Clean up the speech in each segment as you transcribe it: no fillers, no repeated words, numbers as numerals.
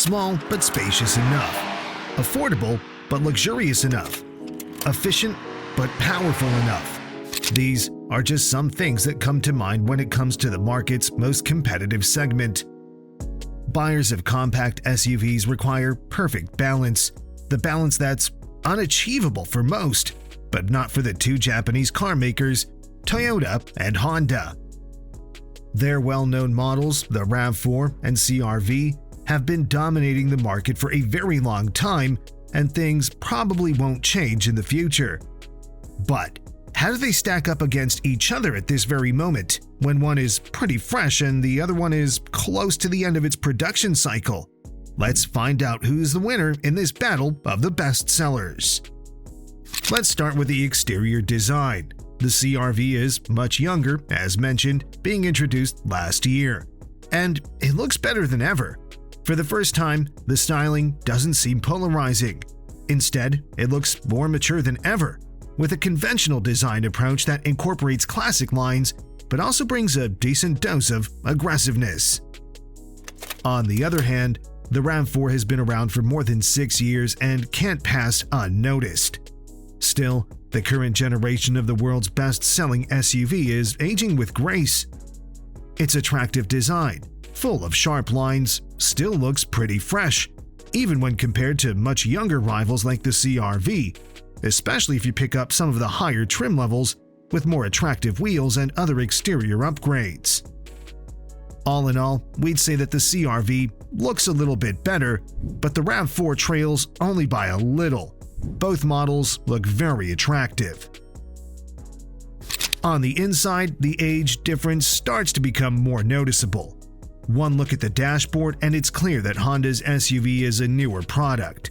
small but spacious enough, affordable but luxurious enough, efficient but powerful enough. These are just some things that come to mind when it comes to the market's most competitive segment. Buyers of compact SUVs require perfect balance, the balance that's unachievable for most, but not for the two Japanese car makers, Toyota and Honda. Their well-known models, the RAV4 and CR-V, have been dominating the market for a very long time, and things probably won't change in the future. But how do they stack up against each other at this very moment, when one is pretty fresh and the other one is close to the end of its production cycle? Let's find out who's the winner in this battle of the best sellers. Let's start with the exterior design. The CR-V is much younger, as mentioned, being introduced last year. And it looks better than ever. For the first time, the styling doesn't seem polarizing. Instead, it looks more mature than ever, with a conventional design approach that incorporates classic lines but also brings a decent dose of aggressiveness. On the other hand, the RAV4 has been around for more than 6 years and can't pass unnoticed. Still, the current generation of the world's best-selling SUV is aging with grace. Its attractive design, full of sharp lines, still looks pretty fresh, even when compared to much younger rivals like the CR-V, especially if you pick up some of the higher trim levels with more attractive wheels and other exterior upgrades. All in all, we'd say that the CR-V looks a little bit better, but the RAV4 trails only by a little. Both models look very attractive. On the inside, the age difference starts to become more noticeable. One look at the dashboard and it's clear that Honda's SUV is a newer product.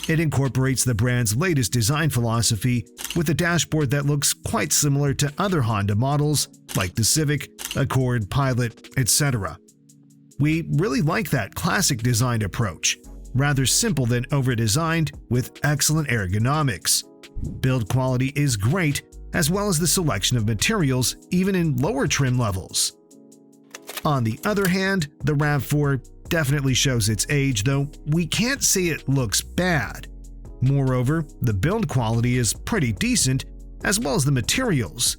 It incorporates the brand's latest design philosophy with a dashboard that looks quite similar to other Honda models like the Civic, Accord, Pilot, etc. We really like that classic design approach, rather simple than over-designed with excellent ergonomics. Build quality is great, as well as the selection of materials even in lower trim levels. On the other hand, the RAV4 definitely shows its age, though we can't say it looks bad. Moreover, the build quality is pretty decent, as well as the materials.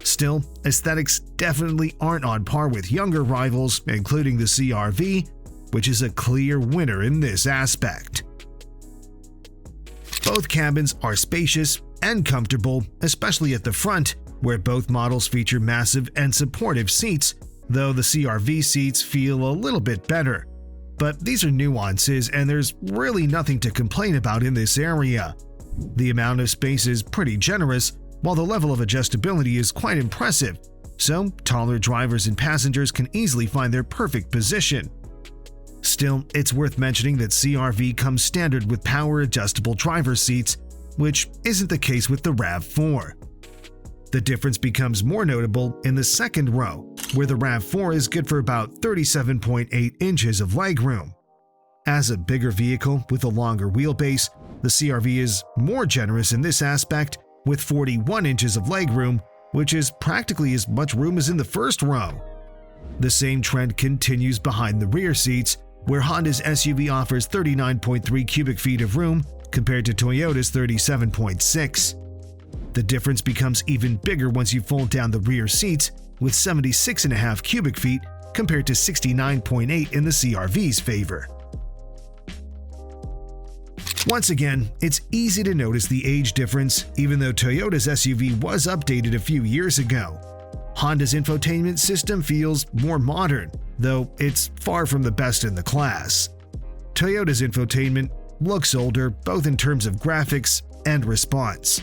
Still, aesthetics definitely aren't on par with younger rivals, including the CR-V, which is a clear winner in this aspect. Both cabins are spacious and comfortable, especially at the front, where both models feature massive and supportive seats, though the CR-V seats feel a little bit better. But these are nuances, and there's really nothing to complain about in this area. The amount of space is pretty generous, while the level of adjustability is quite impressive, so taller drivers and passengers can easily find their perfect position. Still, it's worth mentioning that CR-V comes standard with power-adjustable driver seats, which isn't the case with the RAV4. The difference becomes more notable in the second row, where the RAV4 is good for about 37.8 inches of legroom. As a bigger vehicle with a longer wheelbase, the CR-V is more generous in this aspect with 41 inches of legroom, which is practically as much room as in the first row. The same trend continues behind the rear seats, where Honda's SUV offers 39.3 cubic feet of room compared to Toyota's 37.6. The difference becomes even bigger once you fold down the rear seats, with 76.5 cubic feet compared to 69.8 in the CR-V's favor. Once again, it's easy to notice the age difference, even though Toyota's SUV was updated a few years ago. Honda's infotainment system feels more modern, though it's far from the best in the class. Toyota's infotainment looks older both in terms of graphics and response,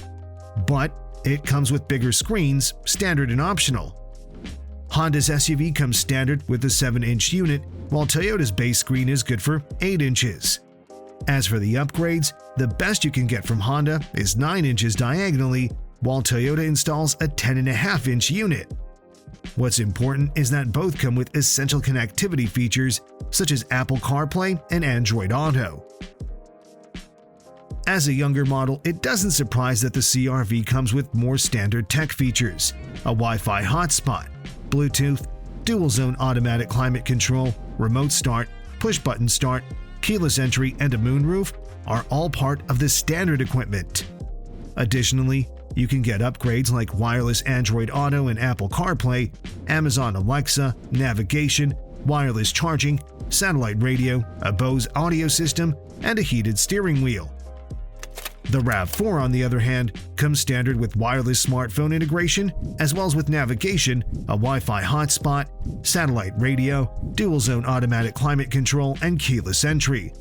but it comes with bigger screens, standard and optional. Honda's SUV comes standard with a 7-inch unit, while Toyota's base screen is good for 8 inches. As for the upgrades, the best you can get from Honda is 9 inches diagonally, while Toyota installs a 10.5-inch unit. What's important is that both come with essential connectivity features such as Apple CarPlay and Android Auto. As a younger model, it doesn't surprise that the CR-V comes with more standard tech features: a Wi-Fi hotspot, Bluetooth, dual-zone automatic climate control, remote start, push-button start, keyless entry, and a moonroof are all part of the standard equipment. Additionally, you can get upgrades like wireless Android Auto and Apple CarPlay, Amazon Alexa, navigation, wireless charging, satellite radio, a Bose audio system, and a heated steering wheel. The RAV4, on the other hand, comes standard with wireless smartphone integration, as well as with navigation, a Wi-Fi hotspot, satellite radio, dual-zone automatic climate control, and keyless entry.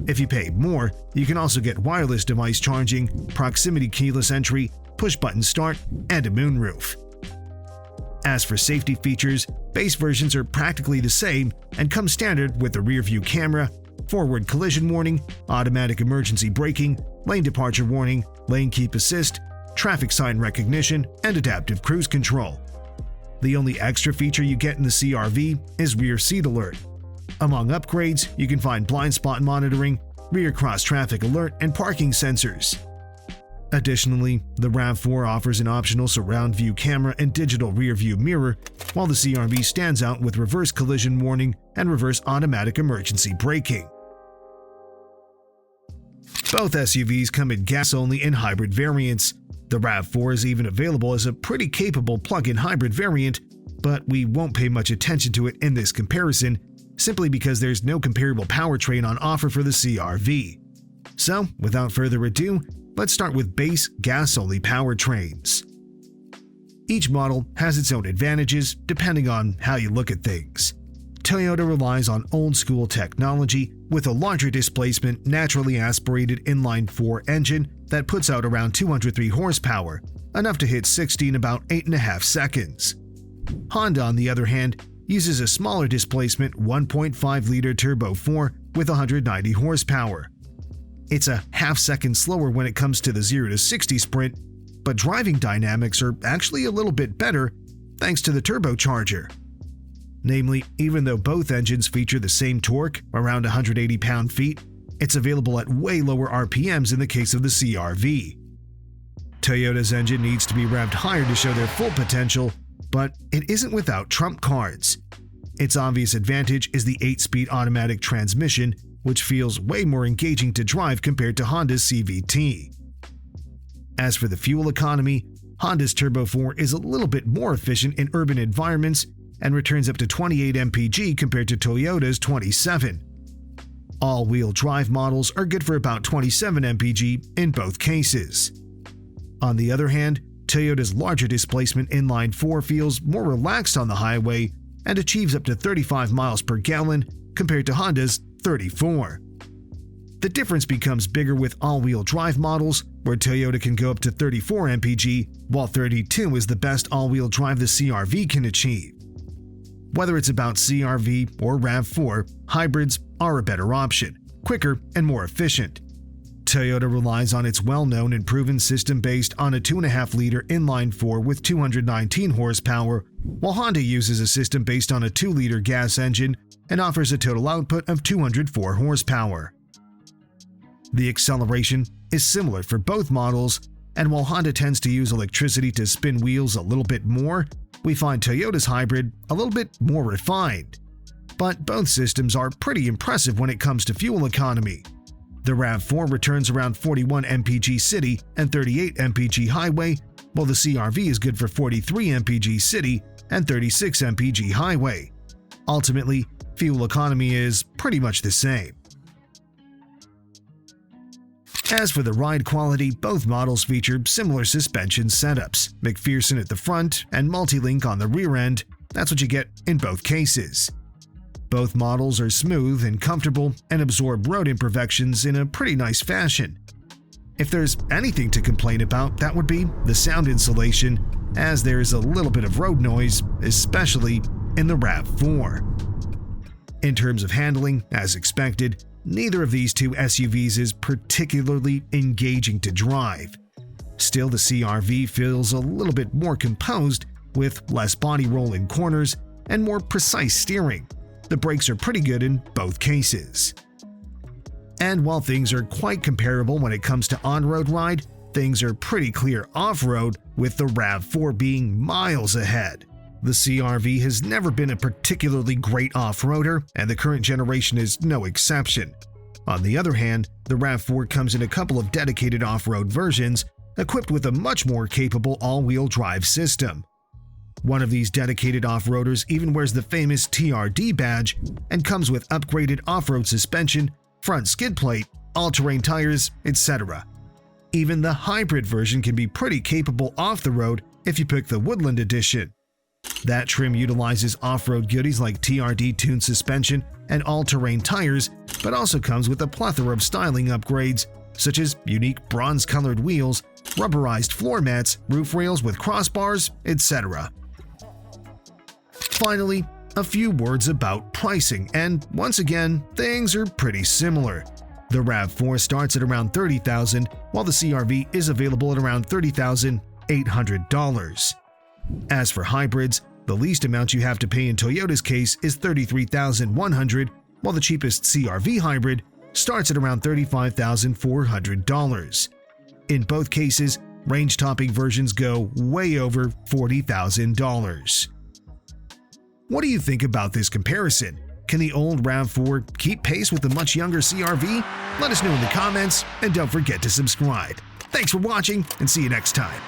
If you pay more, you can also get wireless device charging, proximity keyless entry, push-button start, and a moonroof. As for safety features, base versions are practically the same and come standard with a rear-view camera, forward collision warning, automatic emergency braking, lane departure warning, lane keep assist, traffic sign recognition, and adaptive cruise control. The only extra feature you get in the CR-V is rear seat alert. Among upgrades, you can find blind spot monitoring, rear cross-traffic alert, and parking sensors. Additionally, the RAV4 offers an optional surround view camera and digital rear view mirror, while the CR-V stands out with reverse collision warning and reverse automatic emergency braking. Both SUVs come in gas-only and hybrid variants. The RAV4 is even available as a pretty capable plug-in hybrid variant, but we won't pay much attention to it in this comparison, simply because there's no comparable powertrain on offer for the CR-V. So, without further ado, let's start with base gas-only powertrains. Each model has its own advantages depending on how you look at things. Toyota relies on old-school technology with a larger displacement, naturally aspirated inline-4 engine that puts out around 203 horsepower, enough to hit 60 in about 8.5 seconds. Honda, on the other hand, uses a smaller displacement 1.5-liter Turbo 4 with 190 horsepower. It's a half-second slower when it comes to the 0 to 60 sprint, but driving dynamics are actually a little bit better thanks to the turbocharger. Namely, even though both engines feature the same torque, around 180 pound-feet, it's available at way lower RPMs in the case of the CR-V. Toyota's engine needs to be revved higher to show their full potential, but it isn't without trump cards. Its obvious advantage is the 8-speed automatic transmission, which feels way more engaging to drive compared to Honda's CVT. As for the fuel economy, Honda's Turbo 4 is a little bit more efficient in urban environments and returns up to 28 mpg compared to Toyota's 27. All-wheel drive models are good for about 27 mpg in both cases. On the other hand, Toyota's larger displacement inline-4 feels more relaxed on the highway and achieves up to 35 miles per gallon compared to Honda's 34. The difference becomes bigger with all-wheel drive models, where Toyota can go up to 34 mpg, while 32 is the best all-wheel drive the CR-V can achieve. Whether it's about CR-V or RAV4, hybrids are a better option, quicker and more efficient. Toyota relies on its well-known and proven system based on a 2.5-liter inline-4 with 219 horsepower, while Honda uses a system based on a 2-liter gas engine and offers a total output of 204 horsepower. The acceleration is similar for both models, and while Honda tends to use electricity to spin wheels a little bit more, we find Toyota's hybrid a little bit more refined. But both systems are pretty impressive when it comes to fuel economy. The RAV4 returns around 41 mpg city and 38 mpg highway, while the CR-V is good for 43 mpg city and 36 mpg highway. Ultimately, fuel economy is pretty much the same. As for the ride quality, both models feature similar suspension setups, McPherson at the front and Multilink on the rear end. That's what you get in both cases. Both models are smooth and comfortable and absorb road imperfections in a pretty nice fashion. If there's anything to complain about, that would be the sound insulation, as there is a little bit of road noise, especially in the RAV4. In terms of handling, as expected, neither of these two SUVs is particularly engaging to drive. Still, the CR-V feels a little bit more composed, with less body roll in corners and more precise steering. The brakes are pretty good in both cases. And while things are quite comparable when it comes to on-road ride, things are pretty clear off-road, with the RAV4 being miles ahead. The CR-V has never been a particularly great off-roader, and the current generation is no exception. On the other hand, the RAV4 comes in a couple of dedicated off-road versions, equipped with a much more capable all-wheel drive system. One of these dedicated off-roaders even wears the famous TRD badge and comes with upgraded off-road suspension, front skid plate, all-terrain tires, etc. Even the hybrid version can be pretty capable off the road if you pick the Woodland Edition. That trim utilizes off-road goodies like TRD-tuned suspension and all-terrain tires, but also comes with a plethora of styling upgrades, such as unique bronze-colored wheels, rubberized floor mats, roof rails with crossbars, etc. Finally, a few words about pricing, and once again, things are pretty similar. The RAV4 starts at around $30,000, while the CR-V is available at around $30,800. As for hybrids, the least amount you have to pay in Toyota's case is $33,100, while the cheapest CR-V hybrid starts at around $35,400. In both cases, range-topping versions go way over $40,000. What do you think about this comparison? Can the old RAV4 keep pace with the much younger CR-V? Let us know in the comments, and don't forget to subscribe. Thanks for watching, and see you next time.